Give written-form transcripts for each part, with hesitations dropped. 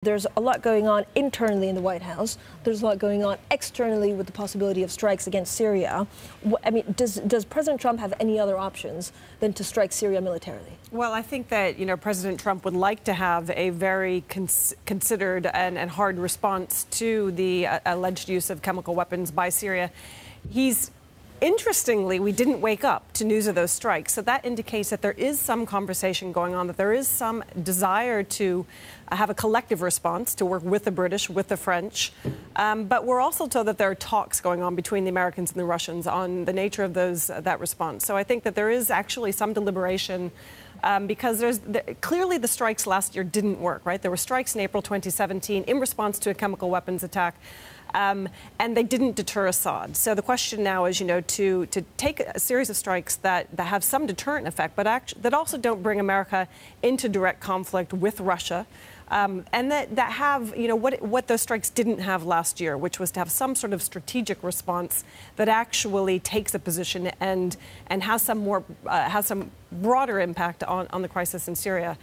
There's a lot going on internally in the White House. There's a lot going on externally with the possibility of strikes against Syria. I mean, does President Trump have any other options than to strike Syria militarily? Well, I think that, President Trump would like to have a very considered and hard response to the alleged use of chemical weapons by Syria. Interestingly, we didn't wake up to news of those strikes. So that indicates that there is some conversation going on, that there is some desire to have a collective response, to work with the British, with the French. But we're also told that there are talks going on between the Americans and the Russians on the nature of that response. So I think that there is actually some deliberation because clearly the strikes last year didn't work, right? There were strikes in April 2017 in response to a chemical weapons attack. And they didn't deter Assad. So the question now is, to take a series of strikes that have some deterrent effect, but that also don't bring America into direct conflict with Russia, and that have, what those strikes didn't have last year, which was to have some sort of strategic response that actually takes a position and has some broader impact on the crisis in Syria.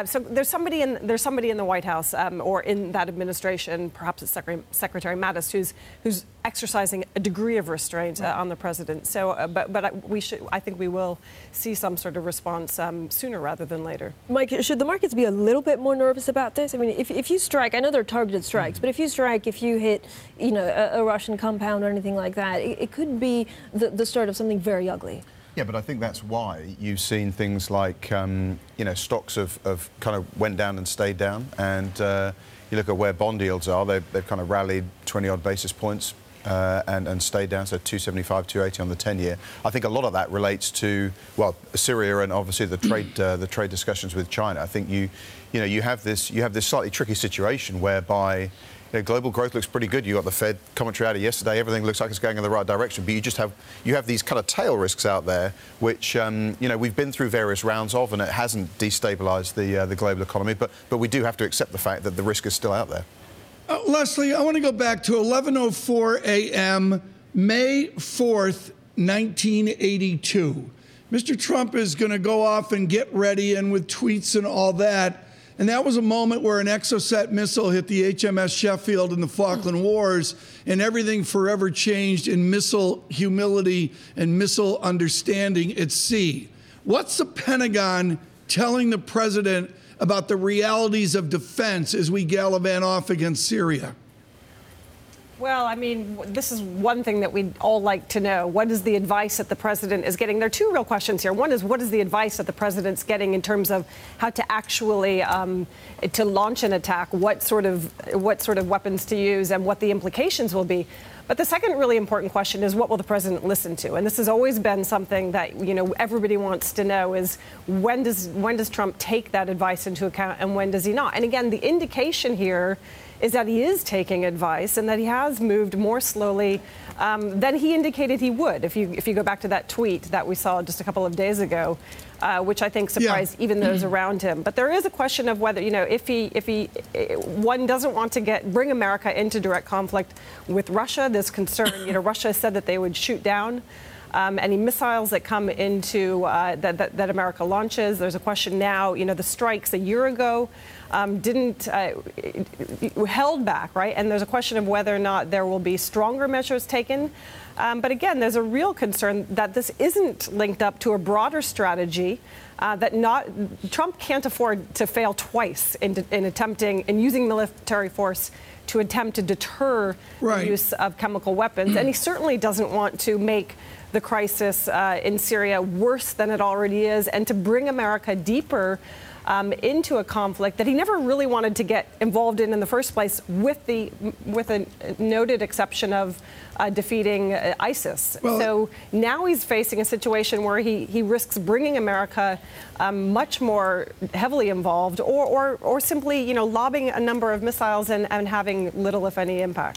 So there's somebody in the White House or in that administration, perhaps it's Secretary Mattis, who's exercising a degree of restraint on the president. So, I think we will see some sort of response sooner rather than later. Mike, should the markets be a little bit more nervous about this? I mean, if you strike, I know they're targeted strikes, but if you hit, a Russian compound or anything like that, it could be the start of something very ugly. Yeah, but I think that's why you've seen things like, stocks have kind of went down and stayed down. And you look at where bond yields are, they've kind of rallied 20-odd basis points and stayed down, so 275, 280 on the 10-year. I think a lot of that relates to, well, Syria and obviously the trade discussions with China. I think you have this slightly tricky situation whereby global growth looks pretty good. You got the Fed commentary out of yesterday. Everything looks like it's going in the right direction. But you have these kind of tail risks out there, which we've been through various rounds of, and it hasn't destabilised the global economy. But we do have to accept the fact that the risk is still out there. Leslie, I want to go back to 11:04 a.m. May 4th, 1982. Mr. Trump is going to go off and get ready, and with tweets and all that. And that was a moment where an Exocet missile hit the HMS Sheffield in the Falkland Wars, and everything forever changed in missile humility and missile understanding at sea. What's the Pentagon telling the president about the realities of defense as we gallivant off against Syria? Well, I mean, this is one thing that we'd all like to know. What is the advice that the president is getting? There are two real questions here. One is, what is the advice that the president's getting in terms of how to actually to launch an attack, what sort of weapons to use, and what the implications will be? But the second really important question is, what will the president listen to? And this has always been something that, everybody wants to know is, when does Trump take that advice into account and when does he not? And again, the indication here is that he is taking advice and that he has moved more slowly than he indicated he would. If you go back to that tweet that we saw just a couple of days ago, which I think surprised even those around him. But there is a question of whether, one doesn't want to bring America into direct conflict with Russia. This concern, Russia said that they would shoot down any missiles that come into that America launches. There's a question now, the strikes a year ago held back, right? And there's a question of whether or not there will be stronger measures taken. But again, there's a real concern that this isn't linked up to a broader strategy, Trump can't afford to fail twice in attempting and using military force to attempt to deter the use of chemical weapons. And he certainly doesn't want to make the crisis in Syria worse than it already is, and to bring America deeper into a conflict that he never really wanted to get involved in the first place, with a noted exception of defeating ISIS. Well, so now he's facing a situation where he risks bringing America much more heavily involved, or simply lobbing a number of missiles and having little, if any, impact.